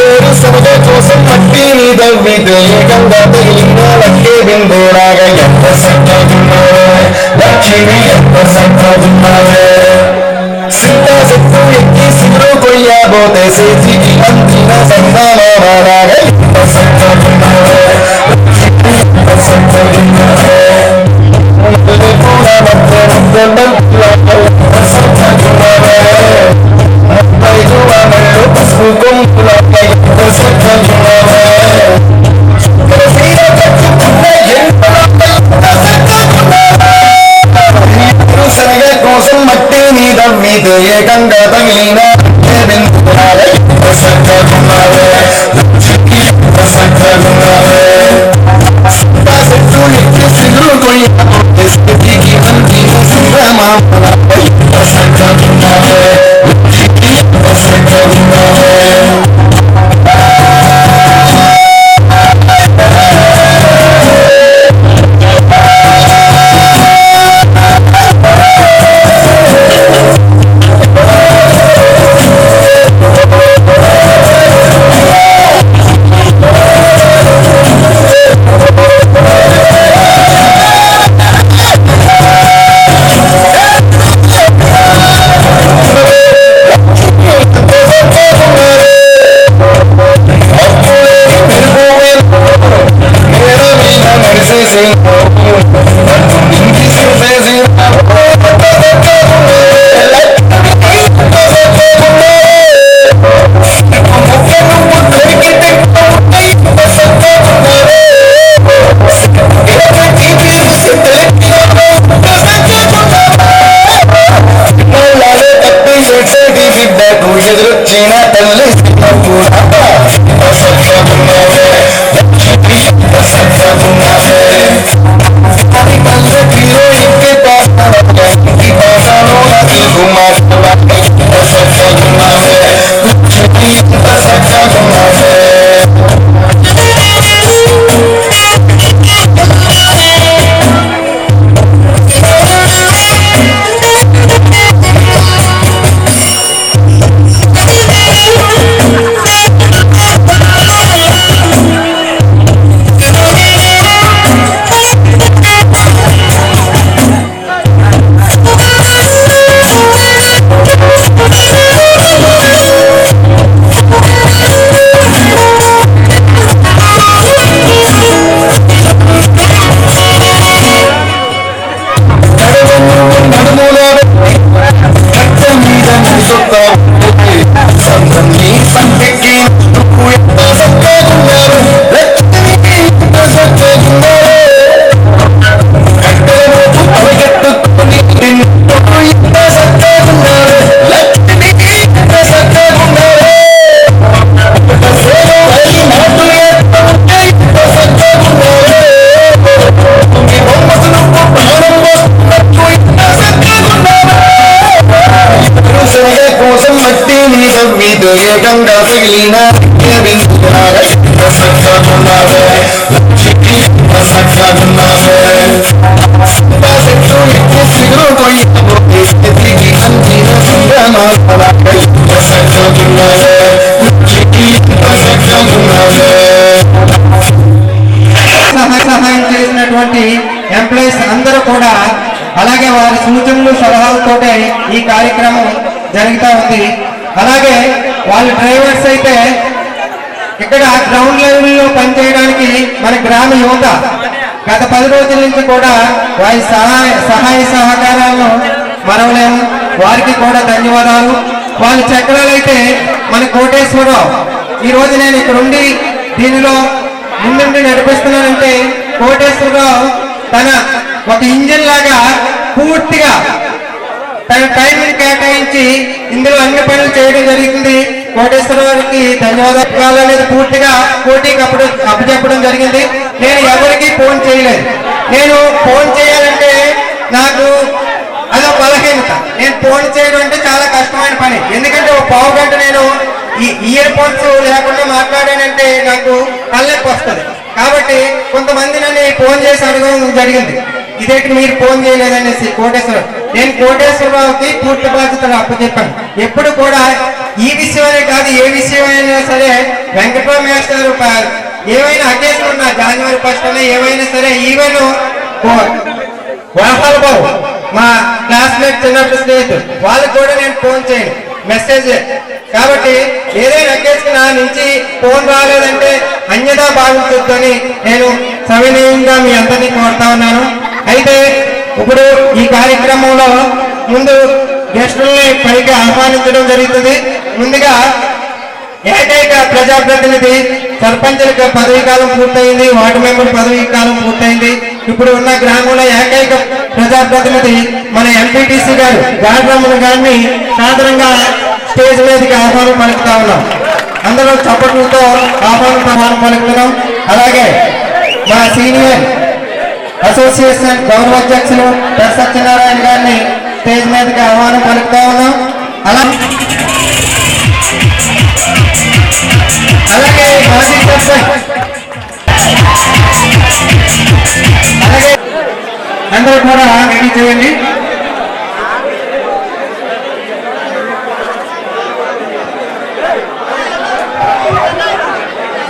ఏడు సమత కోసం మట్టి మీద విధేయకంగా తగిలిన లక్కే బిందులాగా ఎంత సక్కగున్నావే లక్ష్మి ఎంత సక్కగున్నావే సీతా చెట్టు ఎక్కి సిరు కొయ్యబోతే సేతికి అందిన సంధానలాగా ఎంత సక్కగున్నావే లక్ష్మి ఎంత సక్కగున్నావే కూడా కోసం మట్టి మీద విధేయకంగా తగిలిన సక్కగున్నావే సక్కగున్నావే చెట్టు ఎక్కి సిగురు కొయ్యబోతే స్థితికి అందిన సంగ్రామాలపై సక్కగున్నావే సక్కగున్నావే ఎదురొచ్చిన తల్లి సక్కగున్నావే సక్కగున్నావే అది మళ్ళీ తీరో ఇంటి పాసాలో నాకు మాట్లాడే సక్కగున్నావే సక్కగున్నావే విధేయకంగా తగిలిన సక్కగున్నావే సక్కగున్నావే చెట్టు ఎక్కి సిగురు కొయ్యబోతే స్థితికి అందిన సంగ్రామాలపై సక్కగున్నావే సక్కగున్నావే సహాయం చేసినటువంటి ఎంప్లాయీస్ అందరూ కూడా అలాగే వారి సూచనలు సలహాలతోటే ఈ కార్యక్రమం జరుగుతూ ఉంది. అలాగే వాళ్ళ డ్రైవర్స్ అయితే ఇక్కడ గ్రౌండ్ లెవెల్లో పనిచేయడానికి మన గ్రామ యువత గత 10 రోజుల నుంచి కూడా వారి సహాయ సహకారాలను మరవలేము. వారికి కూడా ధన్యవాదాలు. వాళ్ళ చక్రాలైతే మన కోటేశ్వరరావు. ఈరోజు నేను ఇక్కడ ఉండి దీనిలో ముందుండి నడిపిస్తున్నానంటే కోటేశ్వరరావు తన ఒక ఇంజిన్ లాగా పూర్తిగా తన టైంని కేటాయించి ఇందులో అన్ని పనులు చేయడం జరుగుతుంది. కోటేశ్వరరావుకి ధన్యవాదాలు అనేది పూర్తిగా కోటికి అప్పచెప్పడం జరిగింది. నేను ఎవరికి ఫోన్ చేయలేదు. నేను ఫోన్ చేయాలంటే నాకు అదో బలహీనత. నేను ఫోన్ చేయడం అంటే చాలా కష్టమైన పని. ఎందుకంటే ఒక పావు గంట నేను ఈ ఇయర్ ఫోన్స్ లేకుండా మాట్లాడానంటే నాకు తలనొప్పి వస్తుంది. కాబట్టి కొంతమంది నన్ను ఫోన్ చేసి అడగడం జరిగింది. ఇదేంటి మీరు ఫోన్ చేయలేదనేసి కోటేశ్వరరావు. నేను కోటేశ్వరరావుకి పూర్తి బాధ్యతలు అప్పచెప్పాను. ఎప్పుడు కూడా ఈ విషయమే కాదు, ఏ విషయమైనా సరే వెంకటరావు మేస్టర్ గారు ఏమైనా అకేషన్ ఉన్నా జనవరి 1 ఏమైనా సరే ఈవెన్ వాహాల బాబు మా క్లాస్మేట్ చిన్నప్పుడు స్నేహితులు వాళ్ళకి కూడా నేను ఫోన్ చేయను, మెసేజ్. కాబట్టి ఏదైనా అకేషన్ నా నుంచి ఫోన్ రాలేదంటే అన్యదా భావించొద్దని నేను సవినయంగా మీ అందరినీ కోరుతా ఉన్నాను. అయితే ఇప్పుడు ఈ కార్యక్రమంలో ముందు గెస్టుల్ని పైకి ఆహ్వానించడం జరుగుతుంది. ముందుగా ఏకైక ప్రజాప్రతినిధి సర్పంచుల పదవీ కాలం పూర్తయింది, వార్డు మెంబర్ పదవీ కాలం పూర్తయింది. ఇప్పుడు ఉన్న గ్రామంలో ఏకైక ప్రజాప్రతినిధి మన ఎంపీటీసీ గారు గాడ్రమ్మల గారిని సాధారణంగా స్టేజ్ మీదకి ఆహ్వానం పలుకుతా ఉన్నాం. అందరూ చప్పట్లతో ఆహ్వానం పలుకుతున్నాం. అలాగే మా సీనియర్ అసోసియేషన్ గౌరవాధ్యక్షులు సత్యనారాయణ గారిని స్టేజ్ మీదకి ఆహ్వానం పలుకుతా ఉన్నాం. అలాగే మాజీ సర్పంచ్, అలాగే అందరూ కూడా రెడీ చేయండి.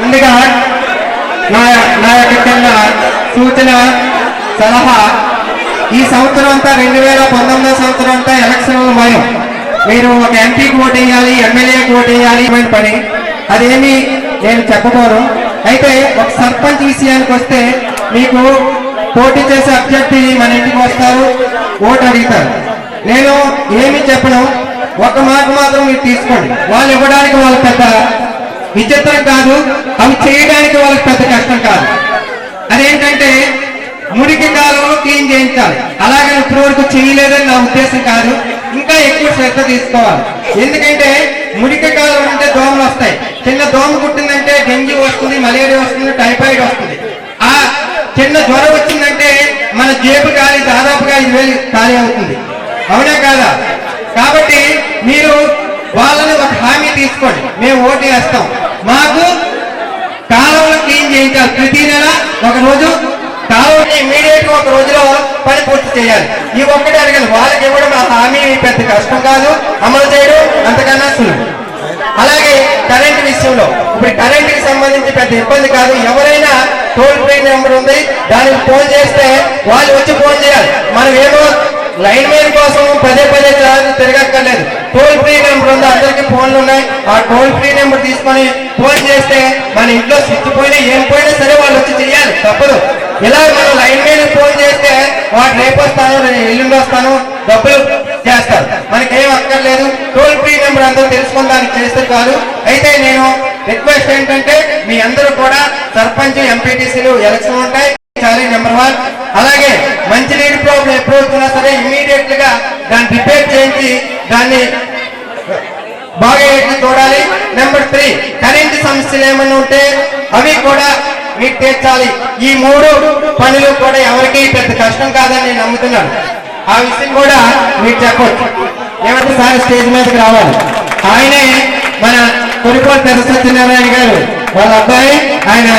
ముందుగా నా యొక్క కింద సూచన సలహా, ఈ సంవత్సరం అంతా 2019 సంవత్సరం అంతా ఎలక్షన్ల భయం. మీరు ఒక ఎంపీకి ఓటు వేయాలి, ఎమ్మెల్యేకి ఓటు వేయాలి పని, అదేమి నేను చెప్పబోను. అయితే ఒక సర్పంచ్ విషయానికి వస్తే మీకు పోటీ చేసే అభ్యర్థి మన ఇంటికి వస్తారు, ఓటు అడుగుతారు. నేను ఏమి చెప్పను, ఒక మాట మాత్రం మీరు తీసుకోండి. వాళ్ళు ఇవ్వడానికి వాళ్ళ పెద్ద విచిత్రం కాదు, అవి చేయడానికి వాళ్ళకి పెద్ద కష్టం కాదు. అదేంటంటే మురికి కాలంలో క్లీన్ చేయించాలి. అలాగే ఇప్పటి వరకు చేయలేదని నా ఉద్దేశం కాదు, ఇంకా ఎక్కువ శ్రద్ధ తీసుకోవాలి. ఎందుకంటే మురికి కాలం అంటే దోమలు వస్తాయి. చిన్న దోమ కుట్టిందంటే డెంగ్యూ వస్తుంది, మలేరియా వస్తుంది, టైఫాయిడ్ వస్తుంది. ఆ చిన్న జ్వరం వచ్చిందంటే మన జేబు ఖాళీ, దాదాపుగా 5,000 ఖాళీ అవుతుంది. అవునా కాదా? కాబట్టి మీరు వాళ్ళని ఒక హామీ తీసుకోండి, మేము ఓటు వేస్తాం, మాకు కాలువలు క్లీన్ చేయించాలి. ప్రతి నెల ఒక రోజు కాలువని ఇమీడియట్ గా ఒక రోజులో పని పూర్తి చేయాలి. ఈ ఒక్కటి అడగండి. వాళ్ళకి ఇవ్వడం ఆ హామీ పెద్ద కష్టం కాదు, అమలు చేయడం అంతకన్నా సులువు. అలాగే కరెంట్ విషయంలో ఇప్పుడు కరెంట్కి సంబంధించి పెద్ద ఇబ్బంది కాదు. ఎవరైనా టోల్ ఫ్రీ నెంబర్ ఉంది, దానికి ఫోన్ చేస్తే వాళ్ళు వచ్చి ఫోన్ చేయాలి. మనం ఏమో లైన్ మెయిన్ కోసం పదే తిరగక్కర్లేదు. టోల్ ఫ్రీ నెంబర్ ఉంది, అందరికీ ఫోన్లు ఉన్నాయి. ఆ టోల్ ఫ్రీ నెంబర్ తీసుకొని ఫోన్ చేస్తే మన ఇంట్లో స్విచ్ పోయినా ఏం పోయినా సరే వాళ్ళు వచ్చి చెయ్యాలి, తప్పదు. ఇలా మనం లైన్ మీద ఫోన్ చేస్తే వాడు రేపు వస్తాను, ఎల్లుండి వస్తాను, డబ్బులు చేస్తారు. మనకేం అక్కర్లేదు. టోల్ ఫ్రీ నెంబర్ అందరూ తెలుసుకుని దానికి చేస్తే కాదు. అయితే నేను రిక్వెస్ట్ ఏంటంటే మీ అందరూ కూడా సర్పంచ్, ఎంపీటీసీలు ఎలక్షన్ ఉంటాయి, చాలీ నెంబర్ 1. అలాగే మంచి నీటి ప్రాబ్లం ఎప్పుడు వచ్చినా సరే ఇమ్మీడియట్ గా దాన్ని రిపేర్ చేయించి దాన్ని బాగా చూడాలి. నెంబర్ 3, కరెంటు సమస్యలు ఏమైనా ఉంటే అవి కూడా మీరు తీర్చాలి. ఈ 3 పనులు కూడా ఎవరికి పెద్ద కష్టం కాదని నేను నమ్ముతున్నాను. ఆ విషయం కూడా మీరు చెప్పొచ్చు. ఏమంటే సార్ స్టేజ్ మీదకి రావాలి. ఆయనే మన కొరిపోలు సత్యనారాయణ గారు వాళ్ళ అబ్బాయి, ఆయన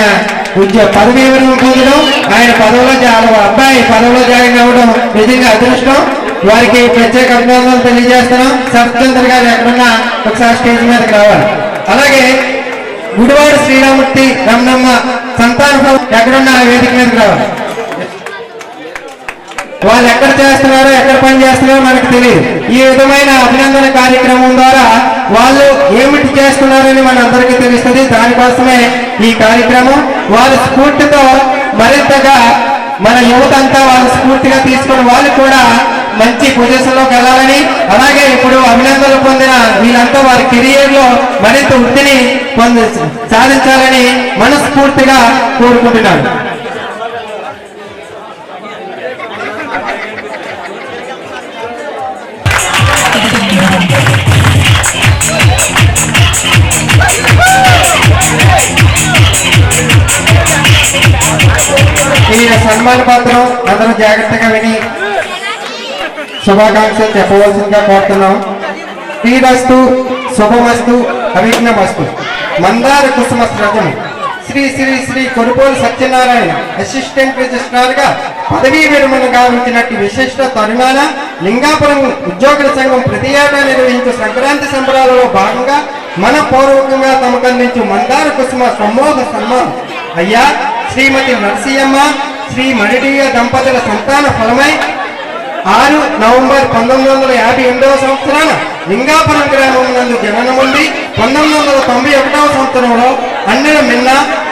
పదవి పొందడం, ఆయన అబ్బాయి పదవిలో జాయిన్ అవ్వడం నిజంగా అదృష్టం. వారికి ప్రత్యేక అభినందనలు తెలియజేస్తున్నాం. సత్యచంద్ర గారు ఎక్కడున్నా ఒకసారి స్టేజ్ మీదకి రావాలి. అలాగే గుడివాడ శ్రీరామూర్తి రమణమ్మ సంతాన ఎక్కడున్నా వేదిక మీదకి రావాలి. వాళ్ళు ఎక్కడ చేస్తున్నారో, ఎక్కడ పని చేస్తున్నారో మనకు తెలియదు. ఈ విధమైన అభినందన కార్యక్రమం ద్వారా వాళ్ళు ఏమిటి చేస్తున్నారని మన అందరికీ తెలుస్తుంది. దానికోసమే ఈ కార్యక్రమం. వాళ్ళ స్ఫూర్తితో మరింతగా మన యువత అంతా వాళ్ళ స్ఫూర్తిగా తీసుకుని వాళ్ళు కూడా మంచి పొజిషన్ లోకి వెళ్ళాలని, అలాగే ఇప్పుడు అభినందనలు పొందిన వీళ్ళంతా వారి కెరియర్ లో మరింత వృద్ధిని సాధించాలని మనస్ఫూర్తిగా కోరుకుంటున్నాను. ఈ సన్మాన పత్రం అందరూ జాగ్రత్తగా విని శుభాకాంక్షలు చెప్పవలసిందిగా కోరుతున్నాం. శ్రీరస్తు, శుభమస్తు, అవిఘ్నమస్తు. మందార కుసుమ స్రజము శ్రీ శ్రీ శ్రీ కొనుగోలు సత్యనారాయణ అసిస్టెంట్ రిజిస్ట్రార్ గా పదవీ విరమణ గావించినట్టు విశిష్ట తరుణాన లింగాపురం ఉద్యోగుల సంఘం ప్రతి ఏటా నిర్వహించే సంక్రాంతి సంబరాలలో భాగంగా మన పూర్వకంగా తమకు అందించు మందార కుసుమ సమోహ సన్మానం అయ్యా శ్రీమతి నరసింహమ్మ శ్రీ మడిడియ దంపతుల సంతాన ఫలమై 6 నవంబర్ 1958 సంవత్సరాన లింగాపురం గ్రామం నందు జననముంది 1991 సంవత్సరంలో అన్నెల మిన్న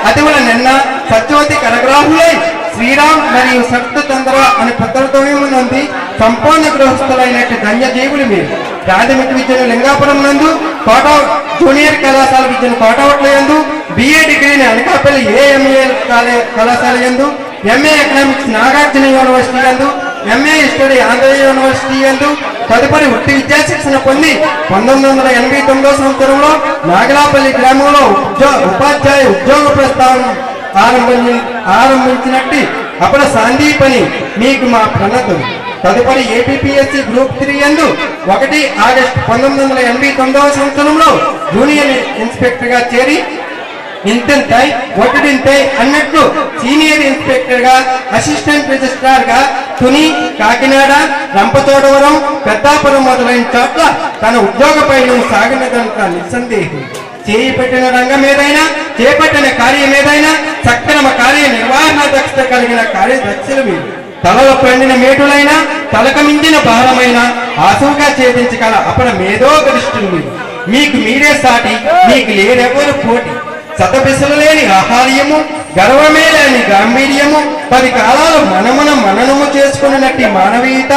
అతివల నిన్న సత్యవతి కరగ్రాహులై శ్రీరామ్ మరియు సప్తచంద్ర అనే పుత్రతో నుండి సంపూర్ణ గృహస్థులైనట్టు ధన్యజీవులు మీరు ప్రాథమిక విద్యను లింగాపురం నందు కోట జూనియర్ కళాశాల విద్యను కోటవట్ల యందు బిఏ డిగ్రీని అనకాపల్లి ఏఎంఏ కళాశాల యందు ఎంఏ ఎకనామిక్స్ నాగార్జున యూనివర్సిటీ యందు ఎంఏ హిస్టరీ ఆంధ్ర యూనివర్సిటీ యందు తదుపరి వృత్తి విద్యా శిక్షణ పొంది 1989 సంవత్సరంలో నాగలాపల్లి గ్రామంలో ఉపాధ్యాయ ఉద్యోగ ప్రస్థానం ఆరంభించినట్టు అప్పుడు సందీపని మీకు మా ప్రణతులు తదుపరి ఏపీఎస్సీ గ్రూప్ 3 యందు 1 ఆగస్టు 1989 సంవత్సరంలో జూనియర్ ఇన్స్పెక్టర్ గా చేరి ఇంతై ఒక్కడింతై అన్నట్లు సీనియర్ ఇన్స్పెక్టర్ గా అసిస్టెంట్ రిజిస్ట్రార్ గా తుని కాకినాడ రంపచోడవరం పెద్దాపురం మొదలైన చోట్ల తన ఉద్యోగ పైన సాగినదంతా నిస్సందేహం చేయి పెట్టిన రంగం ఏదైనా చేపట్టిన కార్యం ఏదైనా సక్రమ కార్య నిర్వహణ దక్షత కలిగిన కార్యదక్షులు మీరు తలలో పండిన మేటులైన తలకు మించిన భారమైన ఆసుగా ఛేదించగల అపర మేధో గరిష్ఠులు మీరు మీకు మీరే సాటి మీకు లేరెవరు పోటీ సతపిసలు లేని ఆహార్యము గర్వమే లేని గాంభీర్యము 10 కాలాలు మననము చేసుకున్నట్టి మానవీయత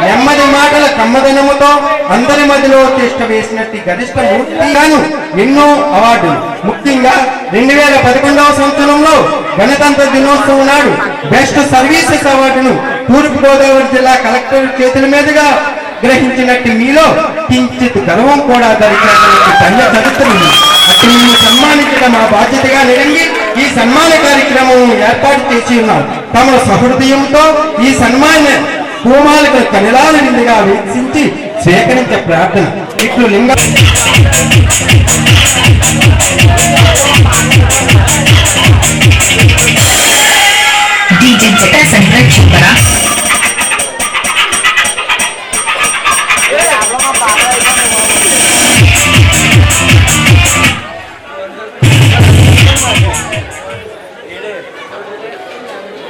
నెమ్మది మాటల కమ్మదనముతో అందరి మధ్యలో తిష్ట వేసినట్టి గరిష్ట మూర్తిగాను ఎన్నో అవార్డులు ముఖ్యంగా 2011 సంవత్సరంలో గణతంత్ర దినోత్సవం నాడు బెస్ట్ సర్వీసెస్ అవార్డును తూర్పుగోదావరి జిల్లా కలెక్టర్ చేతుల మీదుగా గ్రహించినట్టు మీలో కించిత్ గర్వం కూడా ధరించినటువంటి ధన్య చరిత్రలు అటు మీరు సన్మానించడం మా బాధ్యతగా నిరంగి ఈ సన్మాన కార్యక్రమం ఏర్పాటు చేసి ఉన్నాం తమ సహృదయంతో ఈ సన్మాన హోమాలకు కనిలాల నిండుగా వీక్షించి స్వీకరించే ప్రార్థన ఇట్లు లింగ